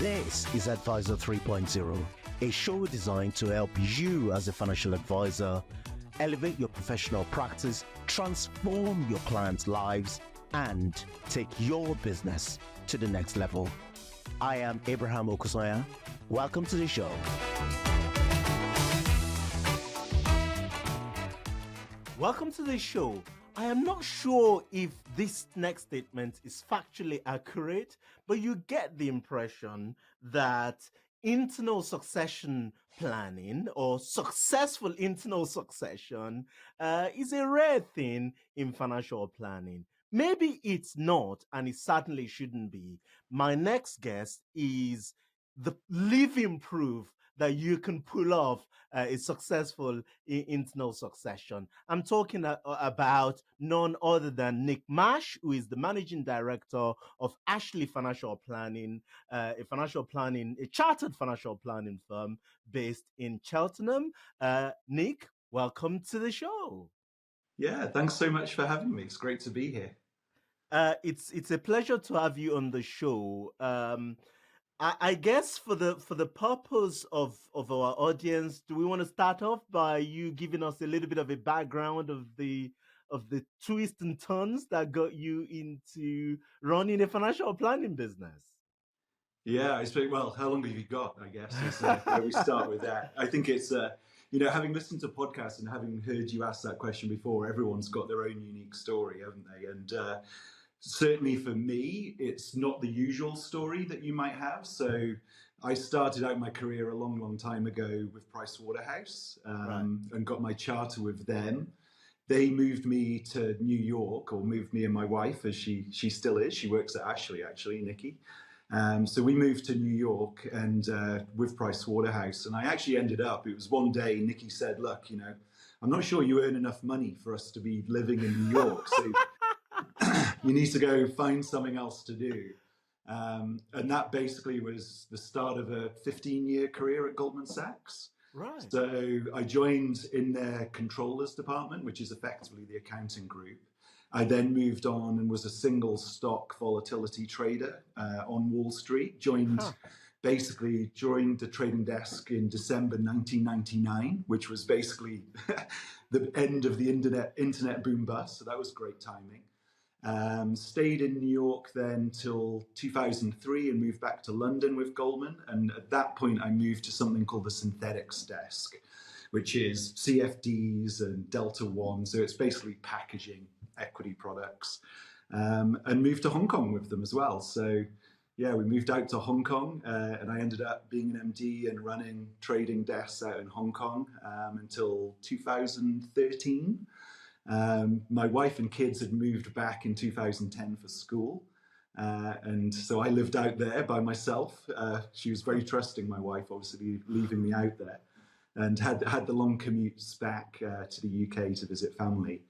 This is Advisor 3.0, a show designed to help you as a financial advisor elevate your professional practice, transform your clients' lives, and take your business to the next level. I am Abraham Okusoya. Welcome to the show. Welcome to the show. I am not sure if this next statement is factually accurate, but you get the impression that internal succession planning or successful internal succession is a rare thing in financial planning. Maybe it's not, and it certainly shouldn't be. My next guest is the living proof that you can pull off a successful internal succession. I'm talking about none other than Nik Marsh, who is the managing director of Ashlea Financial Planning, a chartered financial planning firm based in Cheltenham. Nik, welcome to the show. Yeah, thanks so much for having me. It's great to be here. It's a pleasure to have you on the show. I guess for the purpose of our audience, do we want to start off by you giving us a little bit of a background of the twists and turns that got you into running a financial planning business? Yeah, I suppose, well, how long have you got, I guess, is where we start with that. I think it's, having listened to podcasts and having heard you ask that question before, everyone's got their own unique story, haven't they? And certainly for me, it's not the usual story that you might have. So I started out my career a long, long time ago with Pricewaterhouse and got my charter with them. They moved me to New York, or moved me and my wife, as she still is. She works at Ashlea, actually, Nikki. So we moved to New York and with Pricewaterhouse. And I actually ended up, it was one day, Nikki said, look, I'm not sure you earn enough money for us to be living in New York. So you need to go find something else to do. And that basically was the start of a 15-year career at Goldman Sachs. Right. So I joined in their controllers department, which is effectively the accounting group. I then moved on and was a single stock volatility trader on Wall Street. Joined the trading desk in December 1999, which was basically the end of the internet boom bust. So that was great timing. Stayed in New York then till 2003 and moved back to London with Goldman. And at that point, I moved to something called the synthetics desk, which is CFDs and Delta One. So it's basically packaging equity products, and moved to Hong Kong with them as well. So yeah, we moved out to Hong Kong and I ended up being an MD and running trading desks out in Hong Kong until 2013. My wife and kids had moved back in 2010 for school. And so I lived out there by myself. She was very trusting, my wife, obviously leaving me out there, and had the long commutes back to the UK to visit family.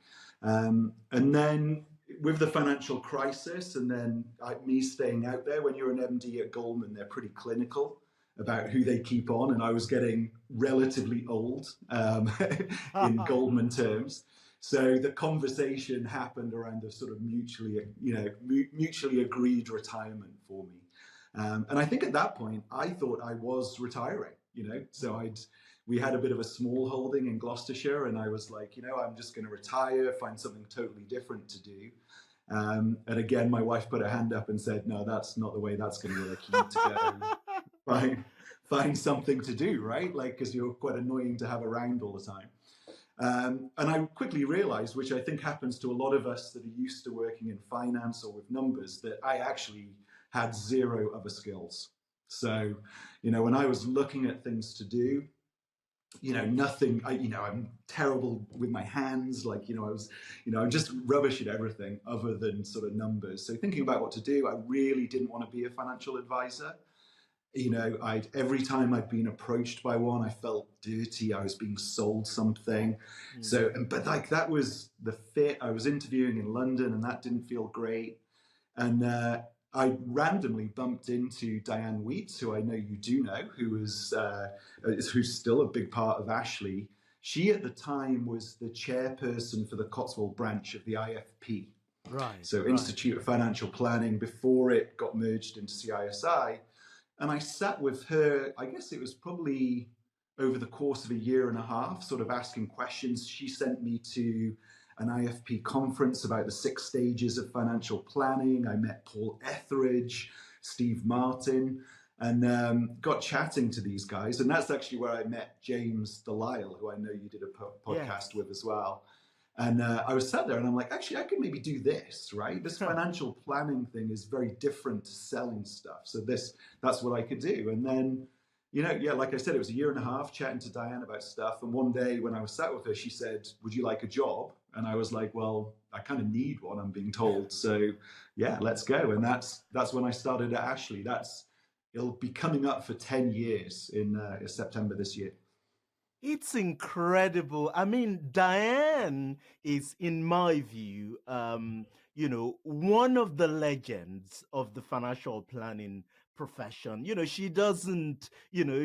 And then with the financial crisis and then me staying out there, when you're an MD at Goldman, they're pretty clinical about who they keep on. And I was getting relatively old in Goldman terms. So the conversation happened around the sort of mutually agreed retirement for me. And I think at that point, I thought I was retiring, so we had a bit of a small holding in Gloucestershire, and I was like, I'm just going to retire, find something totally different to do. And again, my wife put her hand up and said, no, that's not the way that's going to work. You need to go find something to do, right? Because you're quite annoying to have around all the time. And I quickly realized, which I think happens to a lot of us that are used to working in finance or with numbers, that I actually had zero other skills. So, when I was looking at things to do, nothing, I'm terrible with my hands. I'm just rubbish at everything other than sort of numbers. So thinking about what to do, I really didn't want to be a financial advisor. Every time I'd been approached by one, I felt dirty. I was being sold something. But that was the fit. I was interviewing in London and that didn't feel great. And I randomly bumped into Diane Weitz, who I know you do know, who's still a big part of Ashlea. She at the time was the chairperson for the Cotswold branch of the IFP. Right. So Institute of Financial Planning, before it got merged into CISI. And I sat with her, I guess it was probably over the course of a year and a half, sort of asking questions. She sent me to an IFP conference about the 6 stages of financial planning. I met Paul Etheridge, Steve Martin, and got chatting to these guys. And that's actually where I met James Delisle, who I know you did a podcast Yes. with as well. And I was sat there and I'm like, actually, I could maybe do this, right? This financial planning thing is very different to selling stuff. So that's what I could do. And then, like I said, it was a year and a half chatting to Diane about stuff. And one day when I was sat with her, she said, would you like a job? And I was like, well, I kind of need one, I'm being told. So yeah, let's go. And that's when I started at Ashlea. It'll be coming up for 10 years in September this year. It's incredible. I mean, Diane is, in my view, one of the legends of the financial planning profession. She doesn't,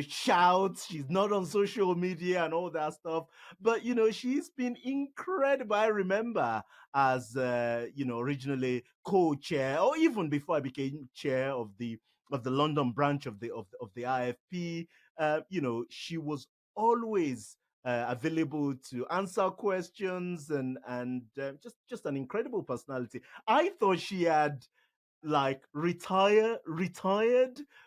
shout. She's not on social media and all that stuff. But, she's been incredible. I remember as, originally co-chair, or even before I became chair of the London branch of the IFP. She was always available to answer questions and just an incredible personality. I thought she had like retired,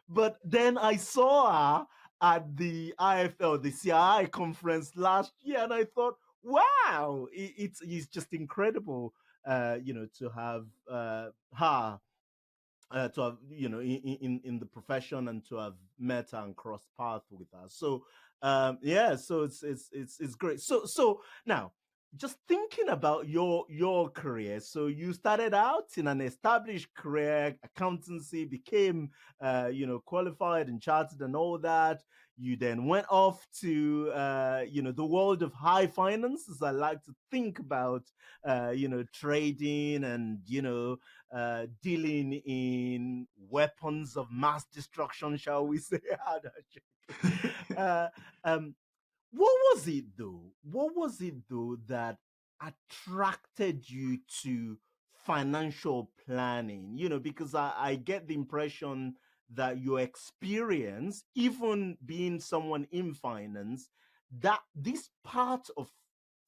but then I saw her at the IFL, the CII conference last year, and I thought, wow, it's just incredible, to have her to have in the profession and to have met her and crossed paths with her. So so it's great. So now, just thinking about your career. So you started out in an established career, accountancy, became qualified and chartered and all that. You then went off to the world of high finance, as I like to think about, trading and dealing in weapons of mass destruction, shall we say? uh, um, what was it though? What was it though that attracted you to financial planning? Because I get the impression that your experience, even being someone in finance, that this part of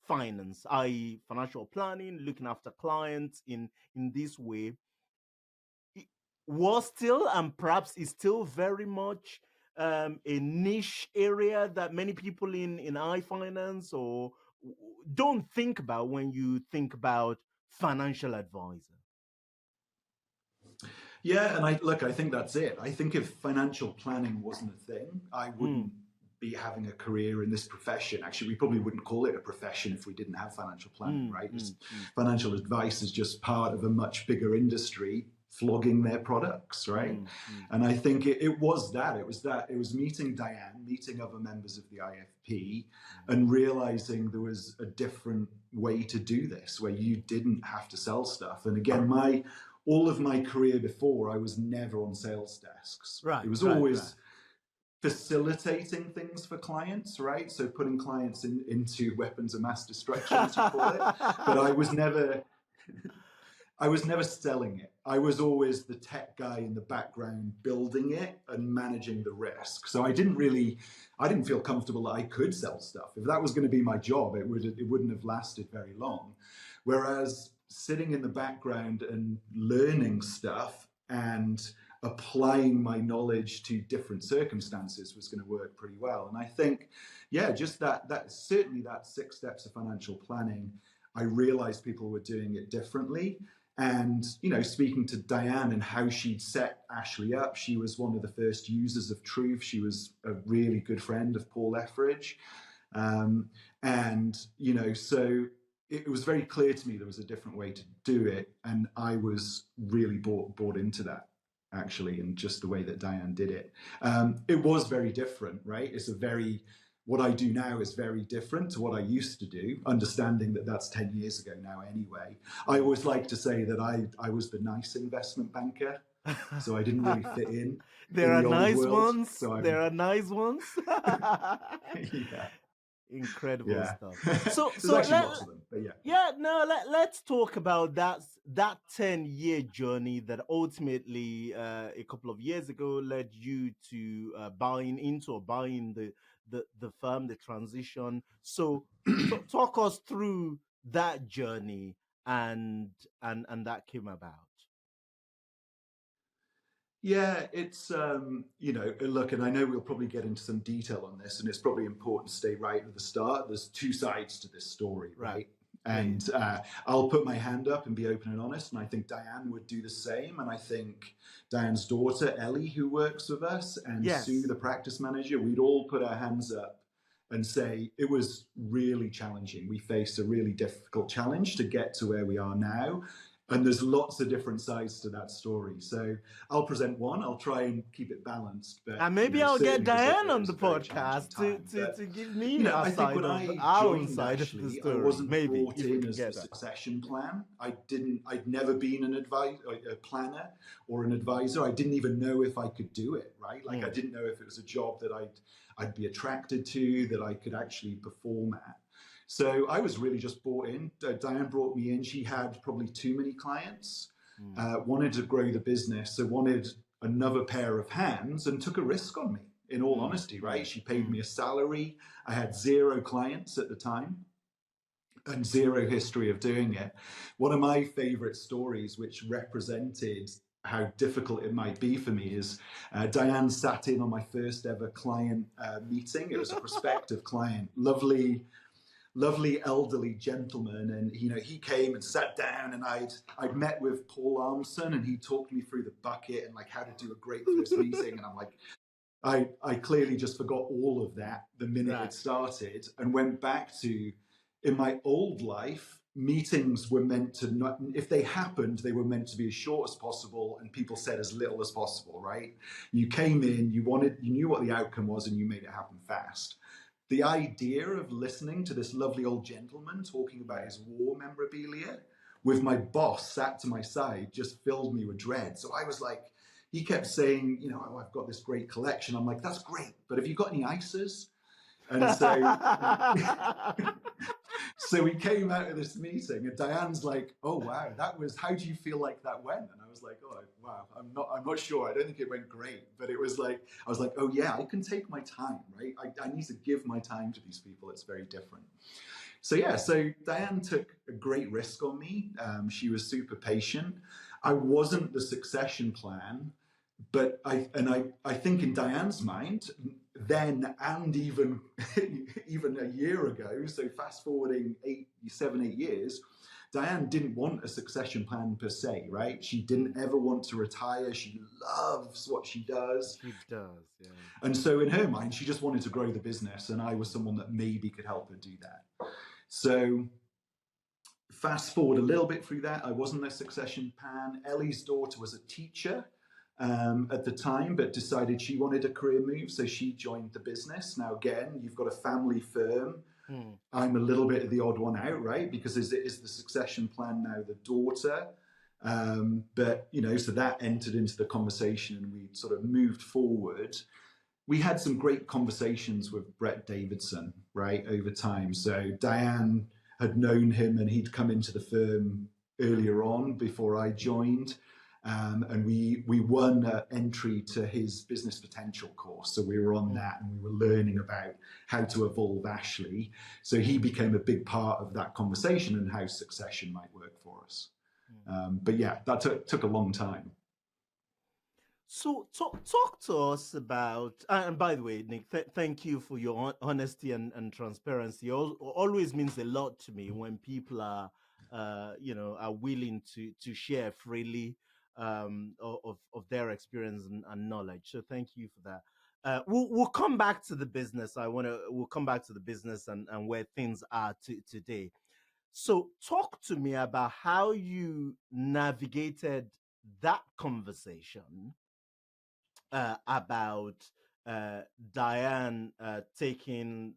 finance, i.e., financial planning, looking after clients in this way, was still and perhaps is still very much a niche area that many people in iFinance or don't think about when you think about financial advisor. Yeah, and I think that's it. I think if financial planning wasn't a thing, I wouldn't be having a career in this profession. Actually, we probably wouldn't call it a profession if we didn't have financial planning, right? Financial advice is just part of a much bigger industry flogging their products, right? And I think it was that. It was meeting Diane, meeting other members of the IFP, and realizing there was a different way to do this where you didn't have to sell stuff. And again, all of my career before, I was never on sales desks. Right. It was always facilitating things for clients, right? So putting clients into weapons of mass destruction, as you call it. But I was never selling it. I was always the tech guy in the background building it and managing the risk. So I didn't feel comfortable that I could sell stuff. If that was going to be my job, it wouldn't have lasted very long. Whereas sitting in the background and learning stuff and applying my knowledge to different circumstances was going to work pretty well. And I think, just that certainly that 6 steps of financial planning, I realized people were doing it differently. And, speaking to Diane and how she'd set Ashlea up, she was one of the first users of Truth. She was a really good friend of Paul Etheridge. So it was very clear to me there was a different way to do it. And I was really bought into that, actually, and just the way that Diane did it. It was very different, right? What I do now is very different to what I used to do, understanding that that's 10 years ago now anyway. I always like to say that I was the nice investment banker, so I didn't really fit in. There are the nice world, ones. so there are nice ones. Yeah. Incredible Yeah. stuff. So There's so actually let lots of them, but yeah. yeah, no, let's talk about that 10-year journey that ultimately a couple of years ago led you to buying into or buying the firm, the transition. So talk us through that journey and that came about. Yeah, it's look, and I know we'll probably get into some detail on this, and it's probably important to stay right at the start. There's two sides to this story, Right. right? Please. And I'll put my hand up and be open and honest, and I think Diane would do the same. And I think Diane's daughter Ellie, who works with us, and Sue, Yes. the practice manager, we'd all put our hands up and say it was really challenging. We faced a really difficult challenge to get to where we are now. And there's lots of different sides to that story. So I'll present one. I'll try and keep it balanced, but And maybe I'll get certainly Diane it on was the a very challenging podcast to time. to But to give me a I think side when of I our own joined side of the Ashley, I story. wasn't Maybe brought if we in could as the get that. succession plan. I'd never been an a planner or an advisor. I didn't even know if I could do it, right? Like I didn't know if it was a job that I'd be attracted to, that I could actually perform at. So I was really just brought in. Diane brought me in. She had probably too many clients, wanted to grow the business, so wanted another pair of hands and took a risk on me, in all honesty, right? She paid me a salary. I had 0 clients at the time and 0 history of doing it. One of my favorite stories, which represented how difficult it might be for me, is Diane sat in on my first ever client meeting. It was a prospective client, lovely elderly gentleman, and he came and sat down, and I'd met with Paul Armson, and he talked me through the bucket and like how to do a great first meeting, and I'm like, I clearly just forgot all of that the minute it started, and went back to, in my old life, meetings were meant to not, if they happened, they were meant to be as short as possible, and people said as little as possible, right? You came in, you knew what the outcome was, and you made it happen fast. The idea of listening to this lovely old gentleman talking about his war memorabilia with my boss sat to my side just filled me with dread. So I was like, he kept saying, oh, I've got this great collection. I'm like, that's great, but have you got any ISAs? And so we came out of this meeting, and Diane's like, "Oh wow, how do you feel like that went?" And I was like, "Oh wow, I'm not sure. I don't think it went great, but it was like, I was like, oh yeah, I can take my time, right? I need to give my time to these people. It's very different." So yeah, so Diane took a great risk on me. She was super patient. I wasn't the succession plan, but I think in Diane's mind, then and even even a year ago, so fast forwarding 7, 8 years, Diane didn't want a succession plan per se, right? She didn't ever want to retire. She loves what she does. She does, yeah. And so in her mind, she just wanted to grow the business, and I was someone that maybe could help her do that. So fast forward a little bit through that, I wasn't a succession plan. Ellie's daughter was a teacher at the time, but decided she wanted a career move, so she joined the business. Now, again, you've got a family firm. I'm a little bit of the odd one out, right? Because is the succession plan now the daughter? But so that entered into the conversation, and we sort of moved forward. We had some great conversations with Brett Davidson, right, over time. So Diane had known him, and he'd come into the firm earlier on before I joined. And we won an entry to his business potential course. So we were on that, and we were learning about how to evolve Ashlea. So he became a big part of that conversation and how succession might work for us. But yeah, that took a long time. So talk to us about, and by the way, Nick, thank you for your honesty and transparency. Always means a lot to me when people are willing to share freely of their experience and knowledge. So thank you for that. We'll come back to the business. We'll come back to the business and where things are today. So talk to me about how you navigated that conversation about Diane taking,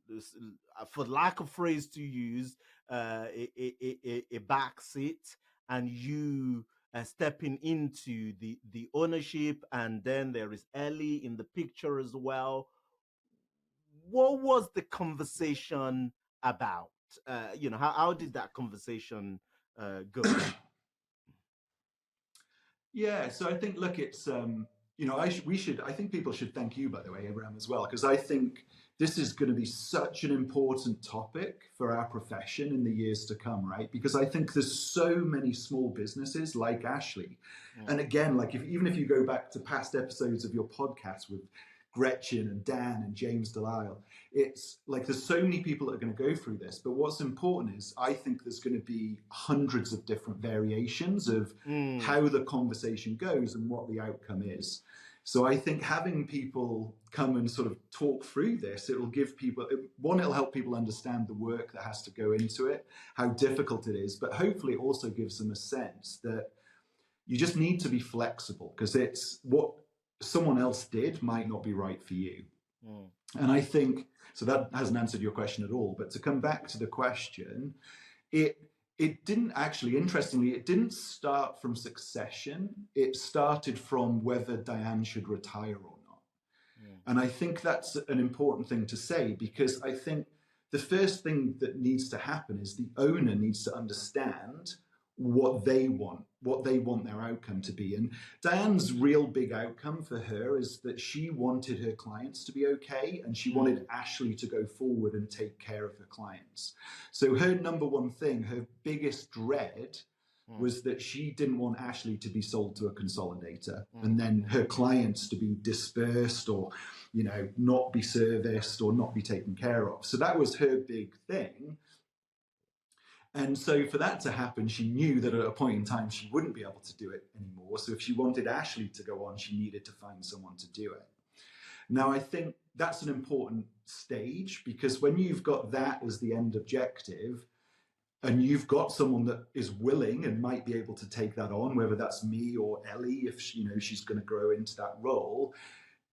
for lack of phrase to use, a back seat, and you stepping into the ownership, and then there is Ellie in the picture as well. what was the conversation about? How did that conversation go? Yeah, so I think, look, it's I think people should thank you, by the way, Abraham, as well, because I think this is going to be such an important topic for our profession in the years to come, right? Because I think there's so many small businesses like Ashlea, and again, like even if you go back to past episodes of your podcast with Gretchen and Dan and James Delisle, it's like there's so many people that are going to go through this. But what's important is I think there's going to be hundreds of different variations of how the conversation goes and what the outcome is. So I think having people come and sort of talk through this, it'll give people, one, it'll help people understand the work that has to go into it, how difficult it is, but hopefully it also gives them a sense that you just need to be flexible, because it's what someone else did might not be right for you. And I think, so that hasn't answered your question at all, but to come back to the question, it didn't actually, interestingly, it didn't start from succession. It started from whether Diane should retire or not. And I think that's an important thing to say, because I think the first thing that needs to happen is the owner needs to understand what they want their outcome to be. And Diane's real big outcome for her is that she wanted her clients to be okay, and she wanted Ashlea to go forward and take care of her clients. So her number one thing, her biggest dread, was that she didn't want Ashlea to be sold to a consolidator and then her clients to be dispersed or, not be serviced or not be taken care of. So that was her big thing. And so for that to happen, she knew that at a point in time, she wouldn't be able to do it anymore. So if she wanted Ashlea to go on, she needed to find someone to do it. Now, I think that's an important stage, because when you've got that as the end objective, and you've got someone that is willing and might be able to take that on, whether that's me or Ellie, if she's going to grow into that role,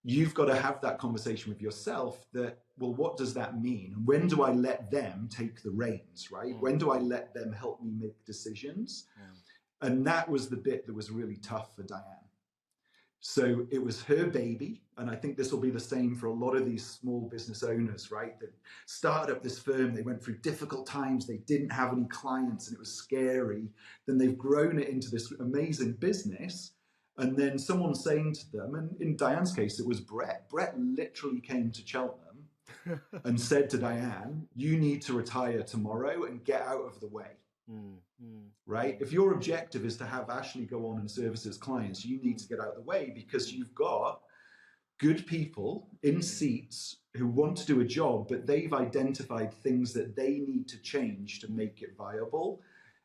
you've got to have that conversation with yourself that, well, what does that mean? When do I let them take the reins, right? When do I let them help me make decisions? And that was the bit that was really tough for Diane. So it was her baby. And I think this will be the same for a lot of these small business owners, right? That started up this firm, they went through difficult times, they didn't have any clients and it was scary. Then they've grown it into this amazing business. And then someone saying to them, and in Diane's case, it was Brett. Brett literally came to Cheltenham and said to Diane, you need to retire tomorrow and get out of the way. Right? If your objective is to have Ashlea go on and service his clients, you need to get out of the way, because you've got good people in seats who want to do a job, but they've identified things that they need to change to make it viable.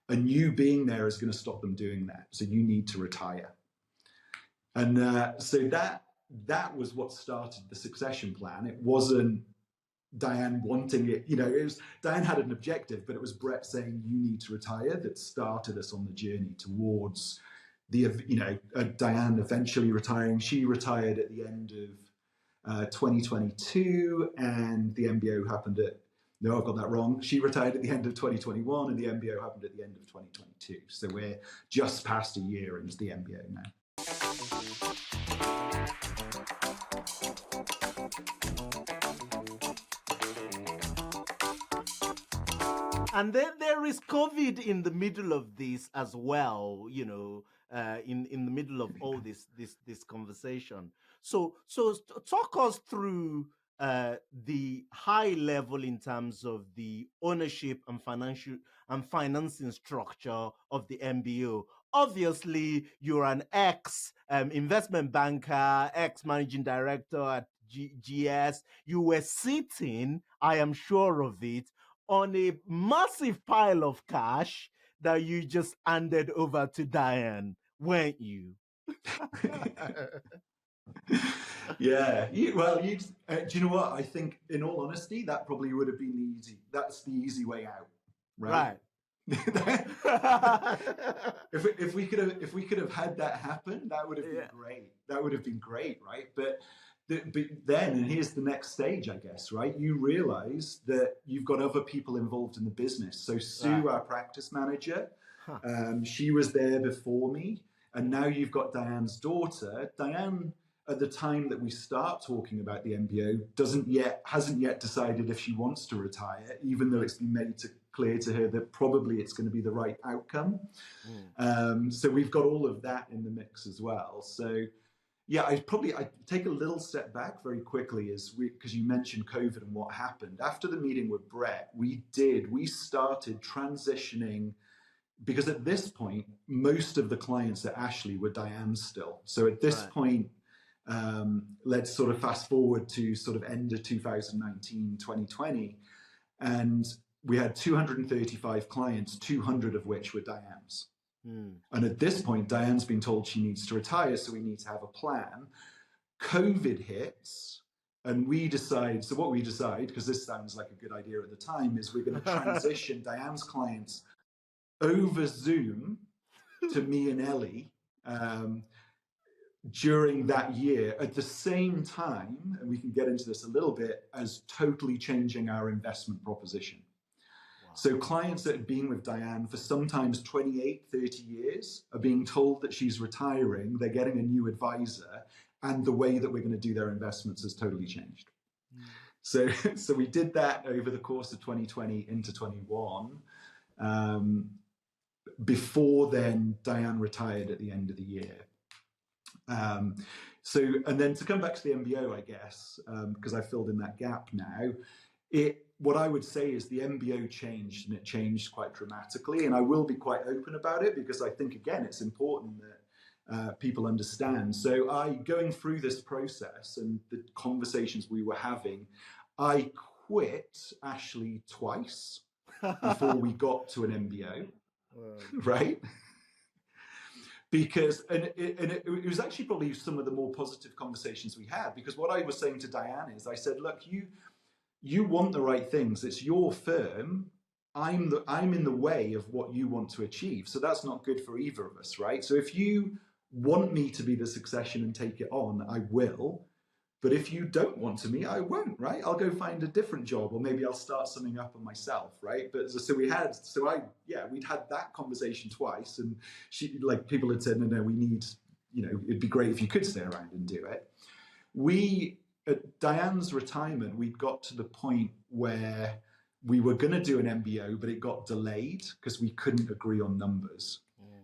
And you being there is going to stop them doing that. So you need to retire. And so that was what started the succession plan. It wasn't Diane wanting it. It was Diane had an objective, but it was Brett saying you need to retire that started us on the journey towards Diane eventually retiring. She retired at the end of 2022, and the MBO happened no, I've got that wrong. She retired at the end of 2021, and the MBO happened at the end of 2022. So we're just past a year into the MBO now. And then there is COVID in the middle of this as well, in the middle of all this conversation. So talk us through the high level in terms of the ownership and financing structure of the MBO. Obviously, you're an ex investment banker, ex managing director at GS. You were sitting, I am sure of it, on a massive pile of cash that you just handed over to Diane, weren't you? Yeah. Do you know what? I think, in all honesty, that probably would have been that's the easy way out, right? if we could have had that happen, that would have been great. That would have been great, right? But then, and here's the next stage, I guess, right? You realize that you've got other people involved in the business. So Sue, our practice manager, she was there before me, and now you've got Diane's daughter. Diane at the time that we start talking about the MBO, hasn't yet decided if she wants to retire, even though it's been made clear to her that probably it's going to be the right outcome. So we've got all of that in the mix as well. So yeah, I take a little step back very quickly because you mentioned COVID and what happened. After the meeting with Brett, we started transitioning, because at this point, most of the clients at Ashlea were Diane still. So at this point, let's sort of fast forward to sort of end of 2019, 2020, and we had 235 clients, 200 of which were Diane's. And at this point, Diane's been told she needs to retire, so we need to have a plan. COVID hits, and we decide, because this sounds like a good idea at the time, is we're going to transition Diane's clients over Zoom to me and Ellie during that year, at the same time, and we can get into this a little bit, as totally changing our investment proposition. So clients that have been with Diane for sometimes 28, 30 years are being told that she's retiring, they're getting a new advisor, and the way that we're going to do their investments has totally changed. So we did that over the course of 2020 into 21. Before then, Diane retired at the end of the year. And then to come back to the MBO, I guess, because I filled in that gap now, what I would say is the MBO changed, and it changed quite dramatically. And I will be quite open about it, because I think, again, it's important that people understand. So going through this process and the conversations we were having, I quit Ashlea twice before we got to an MBO, right? Because, and it was actually probably some of the more positive conversations we had, because what I was saying to Diane is, I said, look, you want the right things. It's your firm. I'm in the way of what you want to achieve. So that's not good for either of us, right? So if you want me to be the succession and take it on, I will. But if you don't want to me, I won't, right? I'll go find a different job, or maybe I'll start something up on myself, right? But we'd had that conversation twice, and people had said, no, we need, it'd be great if you could stay around and do it. At Diane's retirement, we got to the point where we were going to do an MBO, but it got delayed because we couldn't agree on numbers.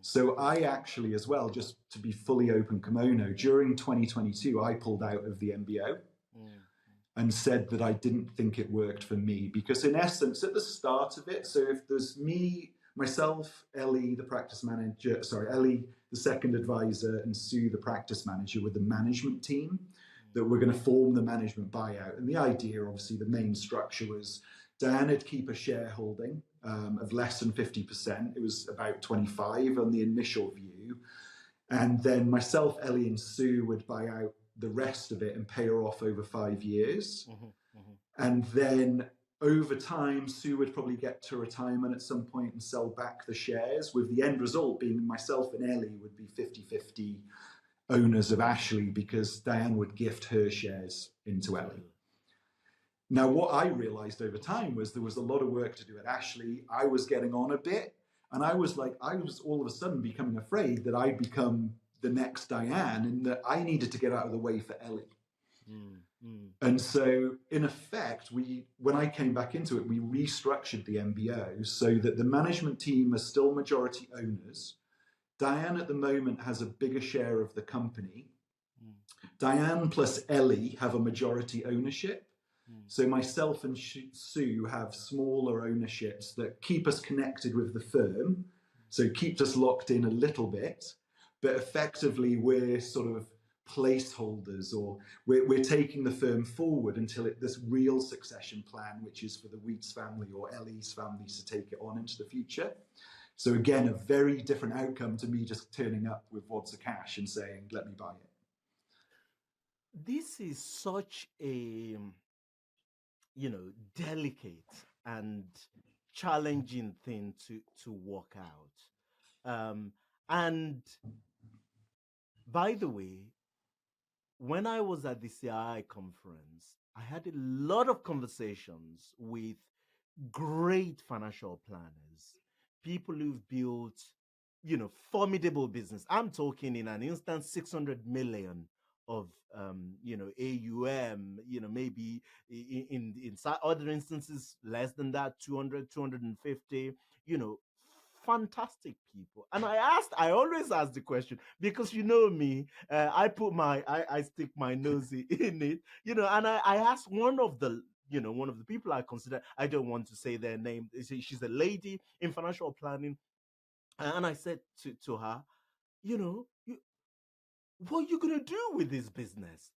So I actually, as well, just to be fully open kimono, during 2022, I pulled out of the MBO and said that I didn't think it worked for me, because in essence, at the start of it, so if there's myself, Ellie, Ellie, the second advisor, and Sue, the practice manager, with the management team, that we're going to form the management buyout. And the idea, obviously, the main structure was Diane would keep a shareholding of less than 50%. It was about 25 on the initial view. And then myself, Ellie, and Sue would buy out the rest of it and pay her off over 5 years. And then over time, Sue would probably get to retirement at some point and sell back the shares, with the end result being myself and Ellie would be 50-50 owners of Ashlea, because Diane would gift her shares into Ellie. Now, what I realized over time was there was a lot of work to do at Ashlea. I was getting on a bit, and I was all of a sudden becoming afraid that I'd become the next Diane, and that I needed to get out of the way for Ellie. And so, in effect, when I came back into it, we restructured the MBO so that the management team are still majority owners. Diane at the moment has a bigger share of the company. Diane plus Ellie have a majority ownership. So myself and Sue have smaller ownerships that keep us connected with the firm, so keeps us locked in a little bit, but effectively we're sort of placeholders, or we're taking the firm forward until this real succession plan, which is for the Weitz family or Ellie's families to take it on into the future. So again, a very different outcome to me just turning up with wads of cash and saying, let me buy it. This is such a, delicate and challenging thing to work out. And by the way, when I was at the CII conference, I had a lot of conversations with great financial planners, people who've built, formidable business. I'm talking in an instant 600 million AUM, maybe in other instances less than that, 200, 250, you know, fantastic people. And I always ask the question, because me, I stick my nose in it, and I asked one of the people I consider, I don't want to say their name, she's a lady in financial planning, and I said to her, what are you going to do with this business?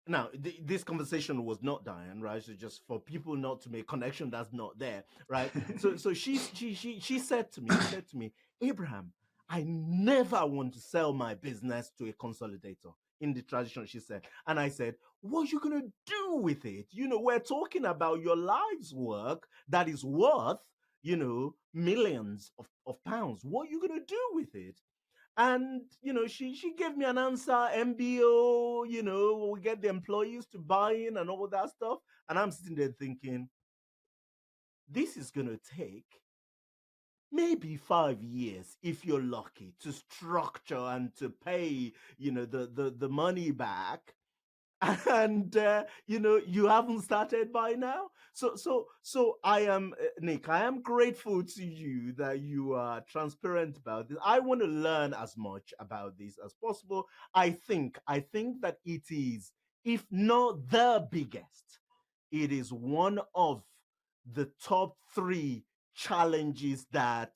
Now, this conversation was not Diane, right? So just for people not to make connection that's not there, right? So she said to me, Abraham, I never want to sell my business to a consolidator in the tradition, she said. And I said, what are you going to do with it? We're talking about your life's work that is worth, millions of pounds. What are you going to do with it? And she gave me an answer, MBO, we get the employees to buy in and all that stuff. And I'm sitting there thinking, this is going to take maybe 5 years if you're lucky to structure and to pay, the money back. And you haven't started by now. So I am, Nick, I am grateful to you that you are transparent about this. I want to learn as much about this as possible. I think that it is, if not the biggest, it is one of the top three challenges that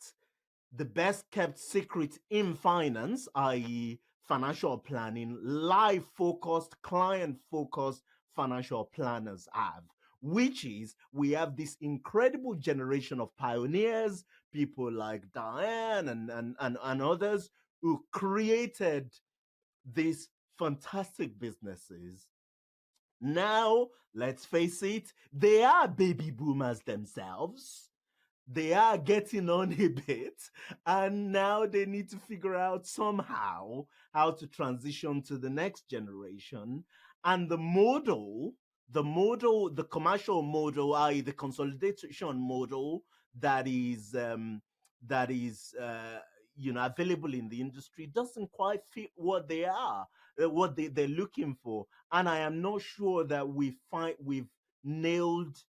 the best kept secret in finance, i.e., financial planning, life focused, client focused financial planners have, which is we have this incredible generation of pioneers, people like Diane and others who created these fantastic businesses. Now, let's face it, they are baby boomers themselves. They are getting on a bit, and now they need to figure out somehow how to transition to the next generation. And the commercial model, i.e., the consolidation model that is available in the industry, doesn't quite fit what they're looking for. And I am not sure that we've nailed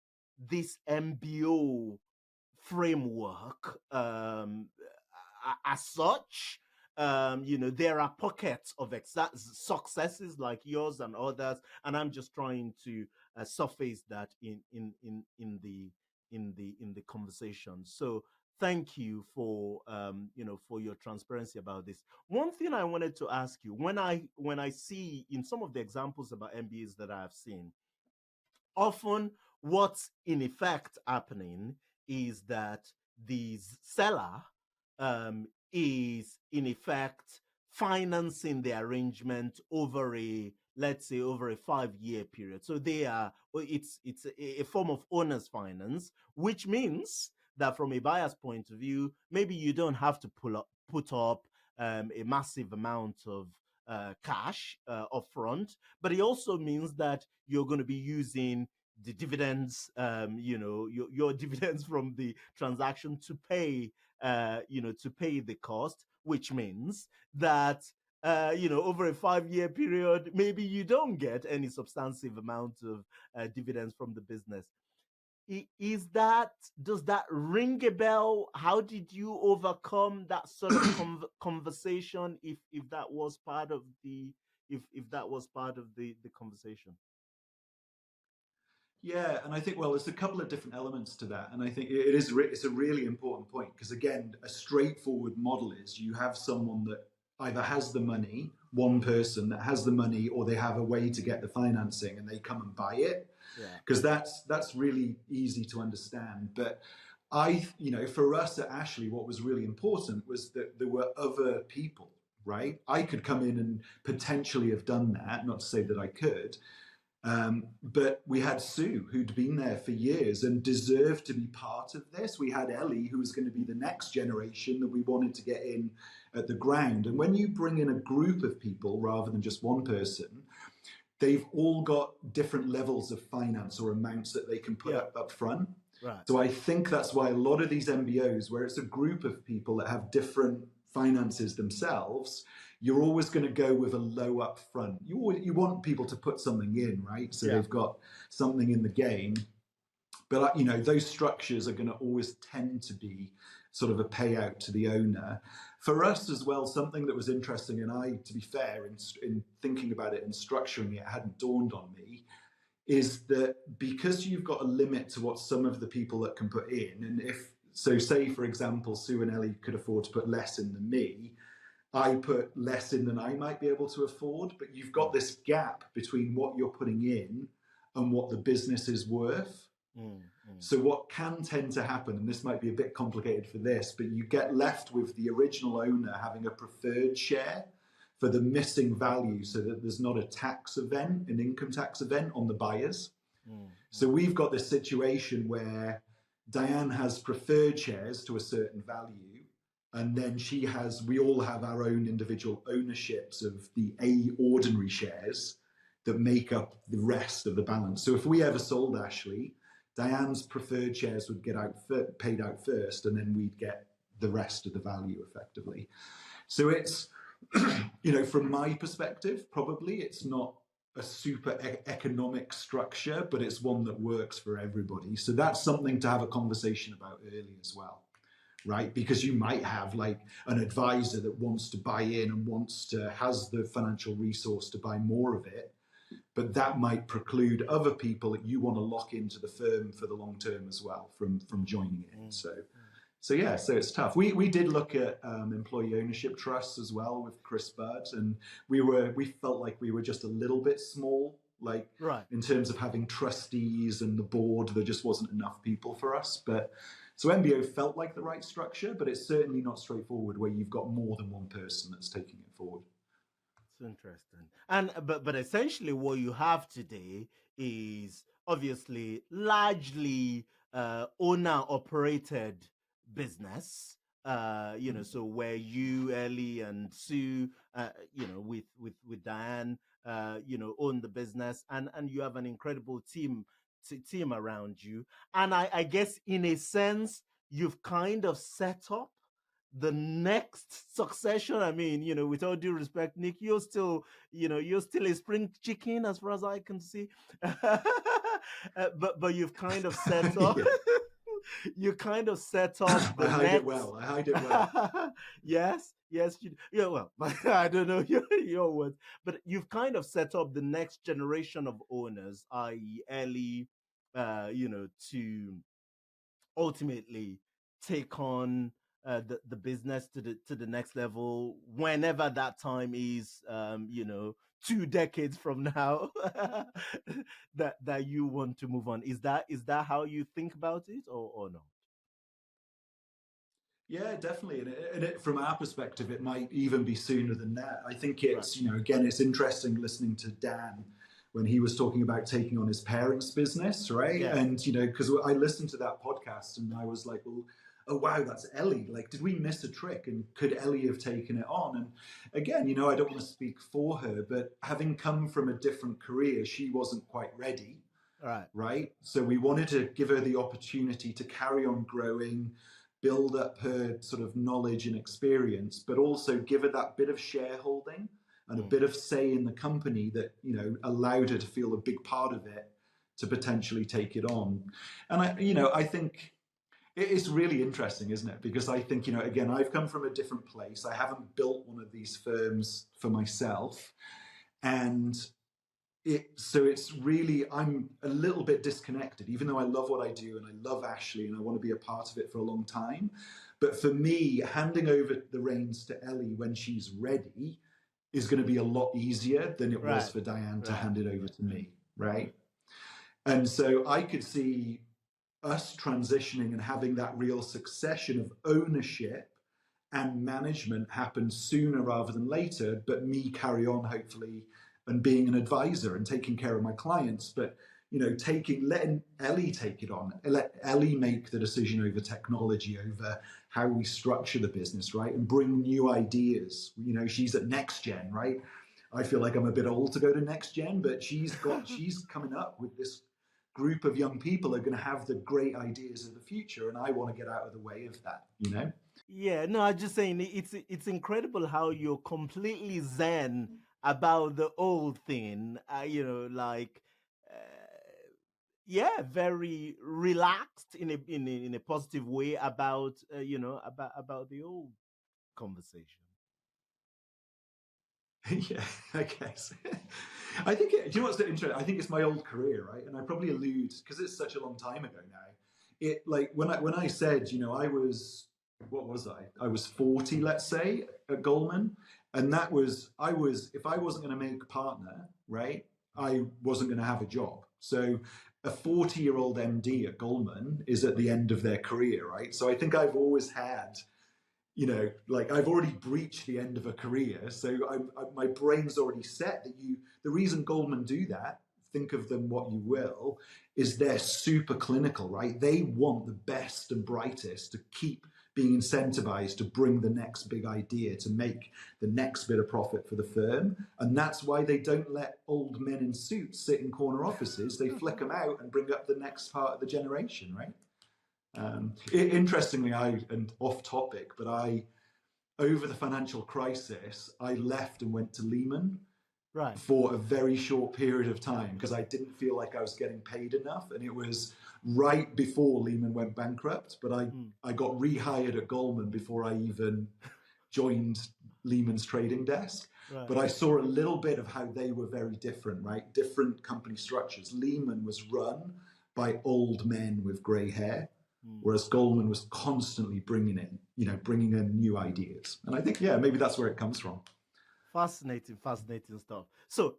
this MBO framework as such. There are pockets of successes like yours and others, and I'm just trying to surface that in the conversation. So thank you for for your transparency about this. One thing I wanted to ask you, when I see in some of the examples about MBAs that I have seen, often what's in effect happening is that the seller is in effect financing the arrangement over a, let's say, over a 5-year period. So it's a form of owner's finance, which means that from a buyer's point of view, maybe you don't have to put up a massive amount of cash upfront, but it also means that you're going to be using the dividends, your dividends from the transaction to pay, to pay the cost, which means that, over a 5-year period, maybe you don't get any substantive amount of dividends from the business. Does that ring a bell? How did you overcome that sort of conversation, if that was part of the conversation? Yeah, and I think, well, there's a couple of different elements to that, and I think it's a really important point, because again, a straightforward model is you have someone that either has the money, one person that has the money, or they have a way to get the financing, and they come and buy it. Yeah. Because that's really easy to understand. But for us at Ashlea, what was really important was that there were other people, right? I could come in and potentially have done that, not to say that I could. But we had Sue, who'd been there for years and deserved to be part of this. We had Ellie, who was going to be the next generation that we wanted to get in at the ground. And when you bring in a group of people rather than just one person, they've all got different levels of finance or amounts that they can put up front. Right. So I think that's why a lot of these MBOs, where it's a group of people that have different finances themselves, you're always going to go with a low up front. You want people to put something in, right? So they've got something in the game. But those structures are going to always tend to be sort of a payout to the owner. For us as well, something that was interesting, and to be fair, in thinking about it and structuring it, hadn't dawned on me, is that because you've got a limit to what some of the people that can put in, and say for example, Sue and Ellie could afford to put less in than me, I put less in than I might be able to afford, but you've got this gap between what you're putting in and what the business is worth. So what can tend to happen, and this might be a bit complicated for this, but you get left with the original owner having a preferred share for the missing value so that there's not an income tax event on the buyers. So we've got this situation where Diane has preferred shares to a certain value, and then we all have our own individual ownerships of the ordinary shares that make up the rest of the balance. So if we ever sold Ashlea, Diane's preferred shares would get paid out first, and then we'd get the rest of the value effectively. So it's, from my perspective, probably it's not a super economic structure, but it's one that works for everybody. So that's something to have a conversation about early as well, right? Because you might have like an advisor that wants to buy in and has the financial resource to buy more of it, but that might preclude other people that you want to lock into the firm for the long term as well from joining in. So it's tough. We did look at employee ownership trusts as well with Chris Budd, and we felt like we were just a little bit small, in terms of having trustees and the board. There just wasn't enough people for us. But so MBO felt like the right structure, but it's certainly not straightforward where you've got more than one person that's taking it forward. It's interesting. And but essentially what you have today is obviously largely owner operated business. So where you, Ellie, and Sue, with Diane, own the business, and you have an incredible team around you. And I guess in a sense you've kind of set up the next succession. I mean, with all due respect, Nick, you're still a spring chicken as far as I can see. but you've kind of set up. You kind of set up the I hide it well. Yes. Well, I don't know your words, but you've kind of set up the next generation of owners, i.e., Ellie, to ultimately take on the business to the next level whenever that time is, 2 decades from now, that you want to move on. Is that how you think about it, or not? Yeah, definitely. And from our perspective, it might even be sooner than that. I think it's, again, it's interesting listening to Dan when he was talking about taking on his parents' business, right? Yeah. And, because I listened to that podcast and I was like, well, oh, wow, that's Ellie. Like, did we miss a trick? And could Ellie have taken it on? And again, I don't want to speak for her, but having come from a different career, she wasn't quite ready. Right. So we wanted to give her the opportunity to carry on growing, build up her sort of knowledge and experience, but also give her that bit of shareholding and a bit of say in the company that, allowed her to feel a big part of it to potentially take it on. And I think it's really interesting, isn't it? Because I think, again, I've come from a different place. I haven't built one of these firms for myself. And it's really, I'm a little bit disconnected, even though I love what I do and I love Ashlea and I want to be a part of it for a long time. But for me, handing over the reins to Ellie when she's ready is going to be a lot easier than it was for Diane to hand it over to me, right? And so I could see us transitioning and having that real succession of ownership and management happen sooner rather than later, but me carry on, hopefully, and being an advisor and taking care of my clients, but letting Ellie take it on, let Ellie make the decision over technology, over how we structure the business, right? And bring new ideas. She's at Next Gen, right? I feel like I'm a bit old to go to Next Gen, but she's coming up with this group of young people who are going to have the great ideas of the future, and I want to get out of the way of that, Yeah, no, I'm just saying it's incredible how you're completely zen about the old thing. Yeah, very relaxed in a positive way about about the old conversation. Yeah, I guess. I think do you know what's interesting? I think it's my old career, right? And I probably allude because it's such a long time ago now. It like when I said, I was what was I? I was 40, let's say, at Goldman, and I was if I wasn't going to make partner, right? I wasn't going to have a job. So a 40-year-old MD at Goldman is at the end of their career, right? So I think I've always had like I've already breached the end of a career, so my brain's already set that the reason Goldman do that, think of them what you will, is they're super clinical, right? They want the best and brightest to keep being incentivized to bring the next big idea, to make the next bit of profit for the firm. And that's why they don't let old men in suits sit in corner offices. They flick them out and bring up the next part of the generation, right? Interestingly, and off topic, but over the financial crisis, I left and went to Lehman Right. for a very short period of time because I didn't feel like I was getting paid enough. And it was right before Lehman went bankrupt, but I got rehired at Goldman before I even joined Lehman's trading desk. Right. But I saw a little bit of how they were very different, right? Different company structures. Lehman was run by old men with grey hair, whereas Goldman was constantly bringing in new ideas. And I think, yeah, maybe that's where it comes from. Fascinating, fascinating stuff. So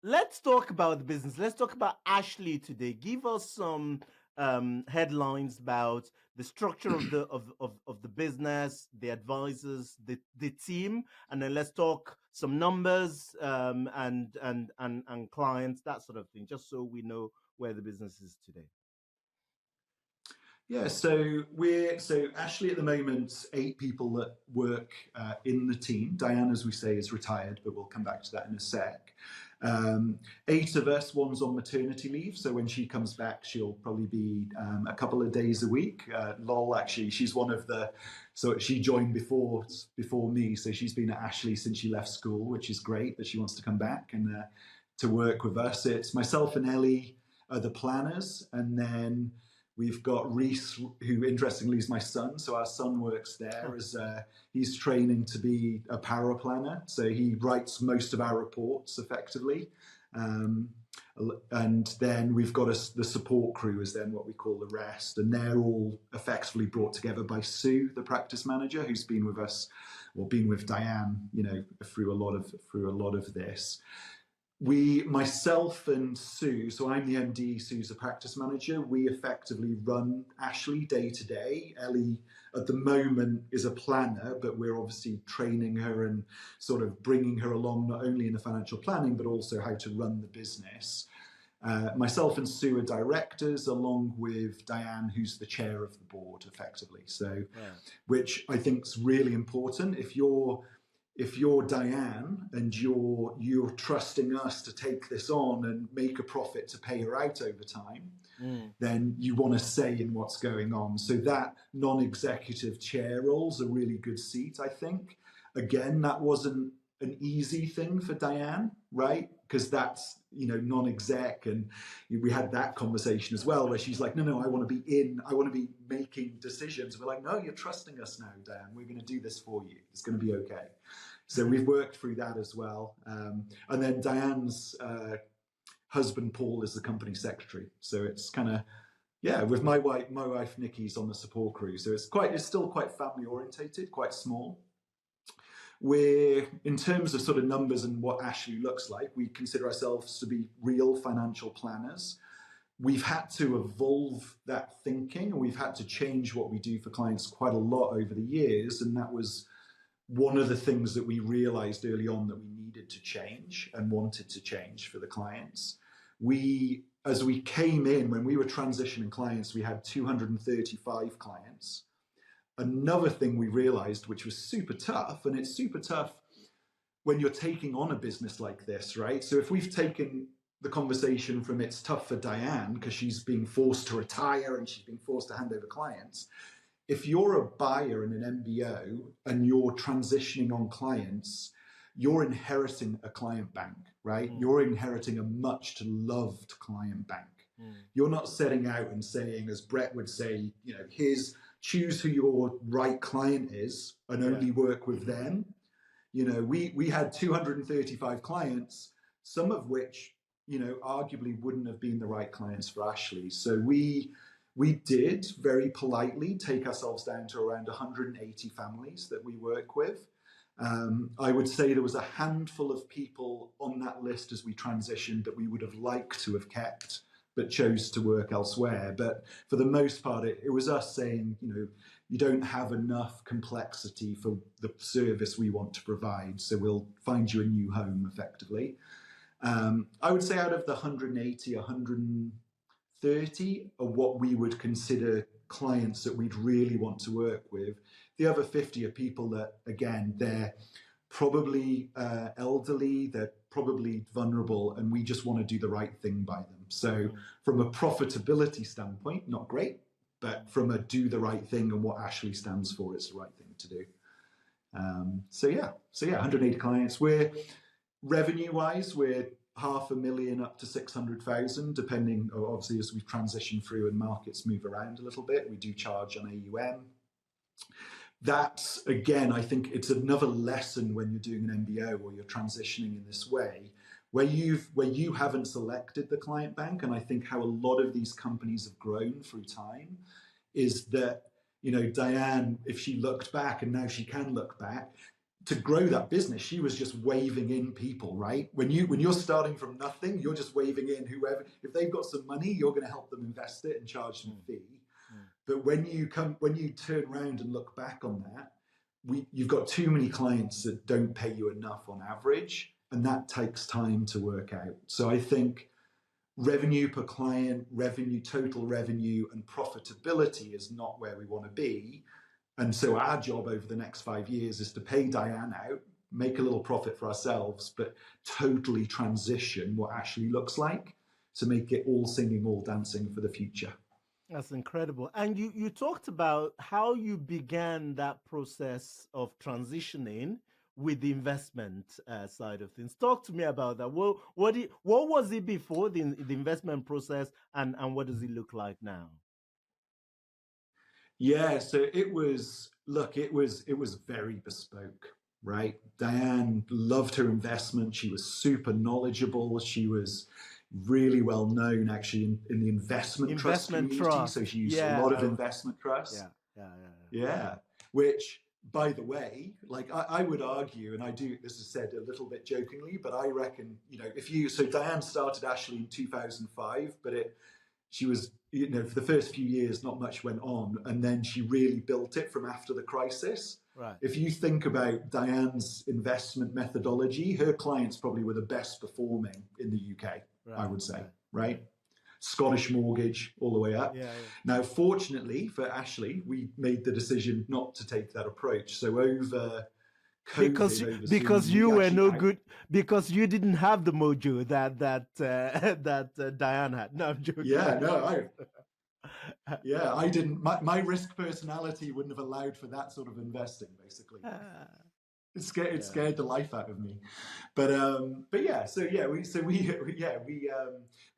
let's talk about the business. Let's talk about Ashlea today. Give us some headlines about the structure of the business, the advisors, the team, and then let's talk some numbers and clients, that sort of thing, just so we know where the business is today. Yeah, so Ashlea at the moment, 8 people that work in the team. Diane, as we say, is retired, but we'll come back to that in a sec. 8 of us, one's on maternity leave, so when she comes back, she'll probably be a couple of days a week. Lol, actually, she's one of so she joined before me, so she's been at Ashlea since she left school, which is great that she wants to come back and to work with us. It's myself and Ellie are the planners, and then we've got Reese, who interestingly is my son. So our son works there as he's training to be a paraplanner. So he writes most of our reports effectively. And then we've got the support crew is then what we call the rest. And they're all effectively brought together by Sue, the practice manager, who's been with us or been with Diane, through a lot of this. Myself and Sue, so I'm the MD, Sue's the practice manager. We effectively run Ashlea day to day. Ellie, at the moment, is a planner, but we're obviously training her and sort of bringing her along, not only in the financial planning, but also how to run the business. Myself and Sue are directors, along with Diane, who's the chair of the board, effectively. So, which I think is really important. If you're Diane and you're trusting us to take this on and make a profit to pay her out over time, then you want to say in what's going on. So that non-executive chair role's a really good seat, I think. Again, that wasn't an easy thing for Diane, right? Because that's, non-exec, and we had that conversation as well, where she's like, no, I want to be making decisions. We're like, no, you're trusting us now, Diane. We're going to do this for you. It's going to be okay. So we've worked through that as well. And then Diane's husband, Paul, is the company secretary. So it's kind of, with my wife, Nikki's on the support crew. So it's still quite family orientated, quite small. In terms of sort of numbers and what Ashlea looks like, we consider ourselves to be real financial planners. We've had to evolve that thinking, and we've had to change what we do for clients quite a lot over the years. And that was one of the things that we realized early on that we needed to change and wanted to change for the clients. As we came in, when we were transitioning clients, we had 235 clients. Another thing we realized, which was super tough, and it's super tough when you're taking on a business like this, right? So if we've taken the conversation from it's tough for Diane because she's being forced to retire and she's being forced to hand over clients, if you're a buyer in an MBO and you're transitioning on clients, you're inheriting a client bank, right? You're inheriting a much loved client bank. You're not setting out and saying, as Brett would say, choose who your right client is and only work with them. We had 235 clients, some of which, arguably wouldn't have been the right clients for Ashlea. So we did very politely take ourselves down to around 180 families that we work with. I would say there was a handful of people on that list as we transitioned that we would have liked to have kept, but chose to work elsewhere. But for the most part, it was us saying, you don't have enough complexity for the service we want to provide, so we'll find you a new home effectively. I would say out of the 180, 130 are what we would consider clients that we'd really want to work with. The other 50 are people that, again, they're probably elderly, they're probably vulnerable, and we just want to do the right thing by them. So from a profitability standpoint, not great, but from a do the right thing and what Ashlea stands for, it's the right thing to do. So 180 clients. We're revenue-wise, we're $500,000 up to 600,000, depending, obviously, as we transition through and markets move around a little bit. We do charge on AUM. That's, again, I think it's another lesson when you're doing an MBO or you're transitioning in this way, where you haven't selected the client bank. And I think how a lot of these companies have grown through time is that, Diane, if she looked back, and now she can look back, to grow that business, she was just waving in people, right? When you're starting from nothing, you're just waving in whoever. If they've got some money, you're going to help them invest it and charge them a fee. But when you turn around and look back on that, you've got too many clients that don't pay you enough on average, and that takes time to work out. So I think revenue per client, total revenue, and profitability is not where we want to be. And so our job over the next 5 years is to pay Diane out, make a little profit for ourselves, but totally transition what Ashlea looks like to make it all singing, all dancing for the future. That's incredible. And you talked about how you began that process of transitioning with the investment side of things. Talk to me about that. What was it before the investment process, and what does it look like now? Yeah, so it was very bespoke, right? Diane loved her investment. She was super knowledgeable. She was really well known actually in the investment trust community. So she used a lot of investment trusts. Yeah. Which, by the way, like I would argue, and I do, this is said a little bit jokingly, but I reckon, so Diane started Ashlea in 2005, but she was, for the first few years, not much went on. And then she really built it from after the crisis. Right. If you think about Diane's investment methodology, her clients probably were the best performing in the UK, I would say, right? Scottish mortgage all the way up. Yeah. Now, fortunately for Ashlea, we made the decision not to take that approach. So over COVID, because you were no good, because you didn't have the mojo that Diane had. No, I'm joking. I didn't. My risk personality wouldn't have allowed for that sort of investing, basically. It scared the life out of me, but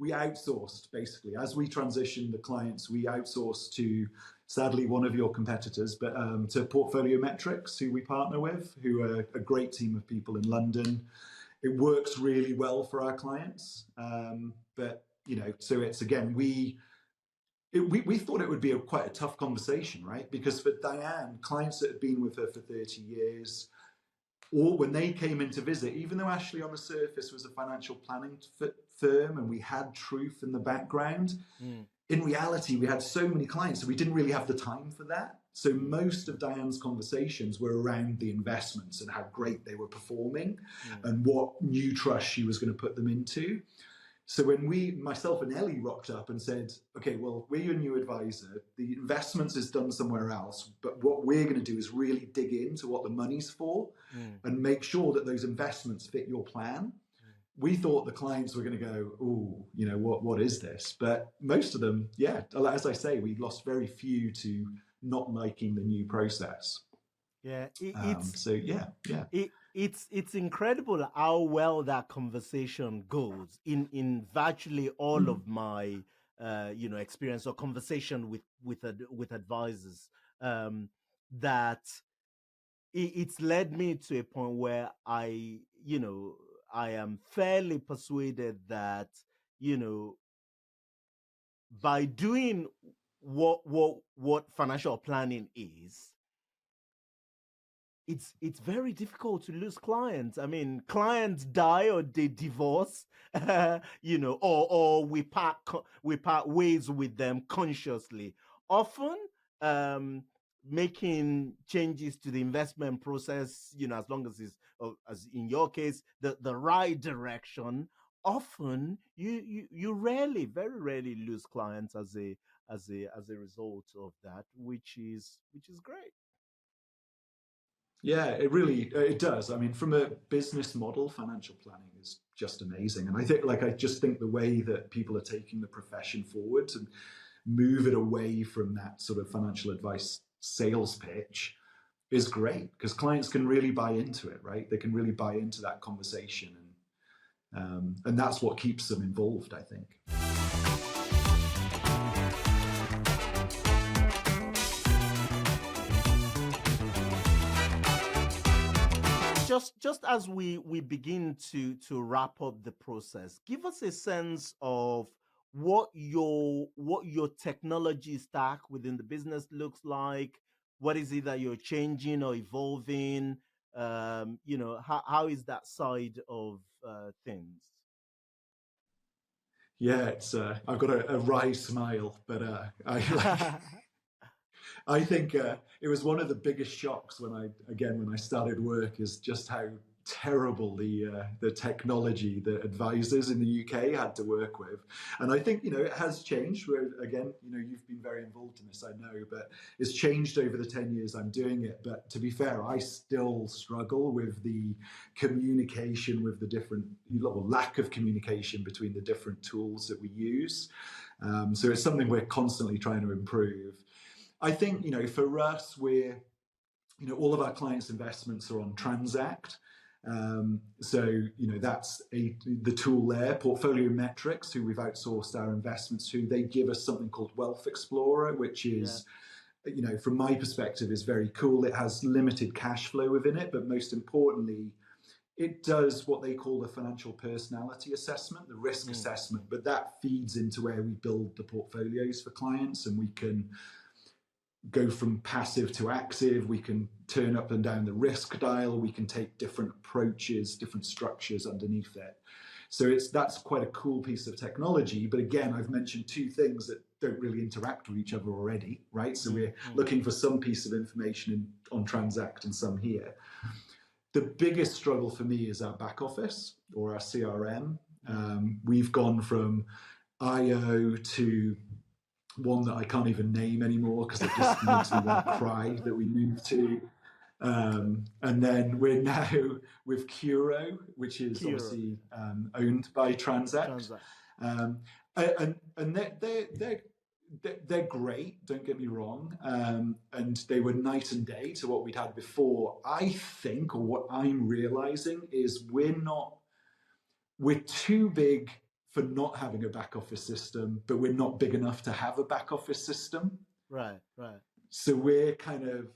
we outsourced basically as we transitioned the clients. We outsourced to, sadly, one of your competitors, but to Portfolio Metrics, who we partner with, who are a great team of people in London. It works really well for our clients, but so it's again we thought it would be quite a tough conversation, right? Because for Diane, clients that had been with her for 30 years. Or when they came in to visit, even though Ashlea on the surface was a financial planning firm and we had truth in the background, in reality, we had so many clients, so we didn't really have the time for that. So most of Diane's conversations were around the investments and how great they were performing and what new trust she was going to put them into. So when myself and Ellie rocked up and said, okay, well, we're your new advisor. The investments is done somewhere else. But what we're going to do is really dig into what the money's for and make sure that those investments fit your plan. We thought the clients were going to go, oh, what is this? But most of them, as I say, we lost very few to not liking the new process. Yeah, So yeah. it's incredible how well that conversation goes in virtually all of my experience or conversation with advisors, that it's led me to a point where I am fairly persuaded that, you know, by doing what financial planning is, it's very difficult to lose clients. I mean, clients die or they divorce, or we part ways with them consciously. Often, um, making changes to the investment process, as long as it's, as in your case, the right direction. Often, you rarely, very rarely lose clients as a result of that, which is great. Yeah, it does. I mean, from a business model, financial planning is just amazing. And I just think the way that people are taking the profession forward to move it away from that sort of financial advice sales pitch is great, because clients can really buy into it, right? They can really buy into that conversation, and that's what keeps them involved, I think. Just as we begin to wrap up the process, give us a sense of what your technology stack within the business looks like. What is it that you're changing or evolving? How is that side of things? Yeah, it's I've got a wry smile, but I think it was one of the biggest shocks when I started work, is just how terrible the technology that advisors in the UK had to work with. And I think, it has changed. Where again, you've been very involved in this, I know, but it's changed over the 10 years I'm doing it. But to be fair, I still struggle with the communication with the different, lack of communication between the different tools that we use. So it's something we're constantly trying to improve. I think, for us, all of our clients' investments are on Transact. So, that's the tool there. Portfolio Metrics, who we've outsourced our investments to, they give us something called Wealth Explorer, which is, from my perspective, is very cool. It has limited cash flow within it, but most importantly, it does what they call the financial personality assessment, the risk assessment, but that feeds into where we build the portfolios for clients, and we can go from passive to active. We can turn up and down the risk dial. We can take different approaches, different structures underneath it. So that's quite a cool piece of technology. But again, I've mentioned two things that don't really interact with each other already, right? So we're looking for some piece of information on Transact and some here. The biggest struggle for me is our back office, or our CRM. We've gone from IO to one that I can't even name anymore because it just makes me want to cry, that we moved to. And then we're now with Curo, which is obviously owned by Transact. And they're great, don't get me wrong. And they were night and day to what we'd had before. I think, or what I'm realizing, is we're too big for not having a back office system, but we're not big enough to have a back office system. Right. So we're kind of,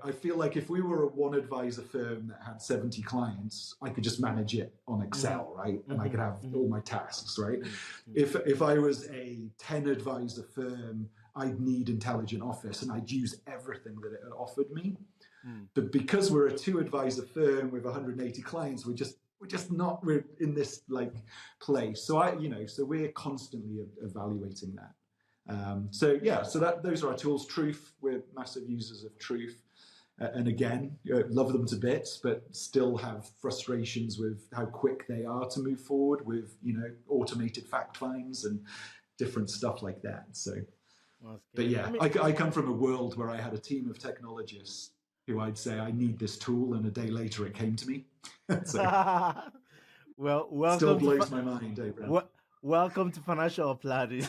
I feel like if we were a one advisor firm that had 70 clients, I could just manage it on Excel, right? And I could have all my tasks, right? If I was a 10 advisor firm, I'd need Intelligent Office and I'd use everything that it offered me. But because we're a 2 advisor firm with 180 clients, we're in this place. So so we're constantly evaluating that. So those are our tools. Truth, we're massive users of Truth. And again, love them to bits, but still have frustrations with how quick they are to move forward with, automated fact finds and different stuff like that. So, but yeah, I come from a world where I had a team of technologists who I'd say, I need this tool, and a day later it came to me. So, well, welcome. Still blows my mind, Abraham. Welcome to Financial Planning.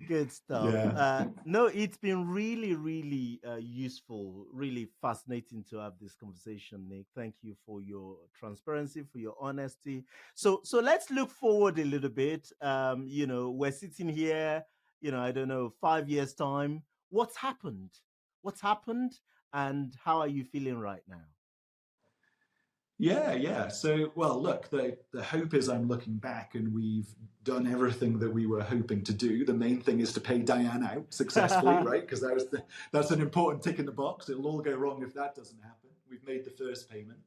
Good stuff. Yeah. No, it's been really, really useful, really fascinating to have this conversation, Nick. Thank you for your transparency, for your honesty. So let's look forward a little bit. We're sitting here, I don't know, 5 years time. What's happened? What's happened, and how are you feeling right now? Yeah. So, well, look, the hope is I'm looking back and we've done everything that we were hoping to do. The main thing is to pay Diane out successfully, right? Because that's an important tick in the box. It'll all go wrong if that doesn't happen. We've made the first payment.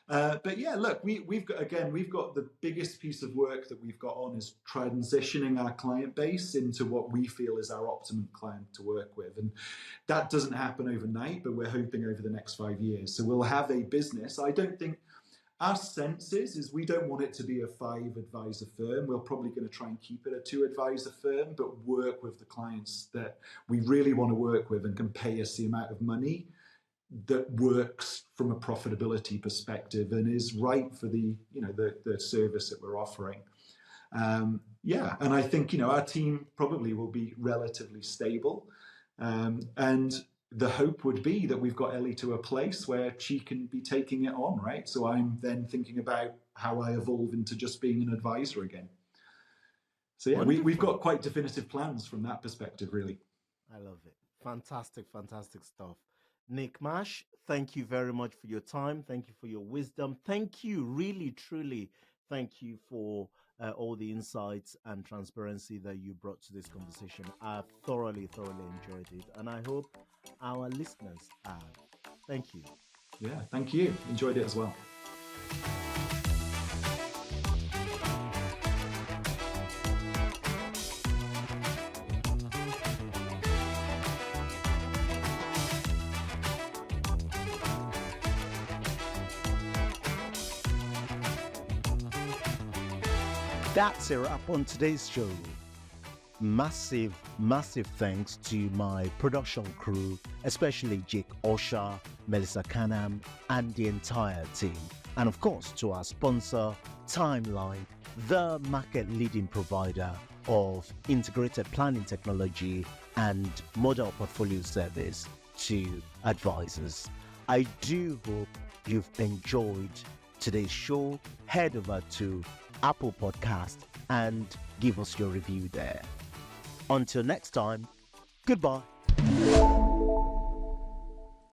But yeah, look, we've got the biggest piece of work that we've got on is transitioning our client base into what we feel is our optimum client to work with. And that doesn't happen overnight, but we're hoping over the next 5 years. So we'll have a business. I don't think our sense is we don't want it to be a 5-advisor firm. We're probably going to try and keep it a 2-advisor firm, but work with the clients that we really want to work with and can pay us the amount of money that works from a profitability perspective and is right for the service that we're offering. And I think our team probably will be relatively stable, and the hope would be that we've got Ellie to a place where she can be taking it on, right? So I'm then thinking about how I evolve into just being an advisor again. So yeah, we've got quite definitive plans from that perspective, really. I love it. Fantastic stuff. Nik Marsh, thank you very much for your time. Thank you for your wisdom. Thank you, really, truly, thank you for all the insights and transparency that you brought to this conversation. I've thoroughly enjoyed it, and I hope our listeners have. Thank you. Yeah, thank you. Enjoyed it as well. That's a wrap on today's show. Massive thanks to my production crew, especially Jake Osha, Melissa Canham, and the entire team. And of course, to our sponsor, Timeline, the market leading provider of integrated planning technology and model portfolio service to advisors. I do hope you've enjoyed today's show. Head over to Apple Podcast and give us your review there. Until next time, goodbye.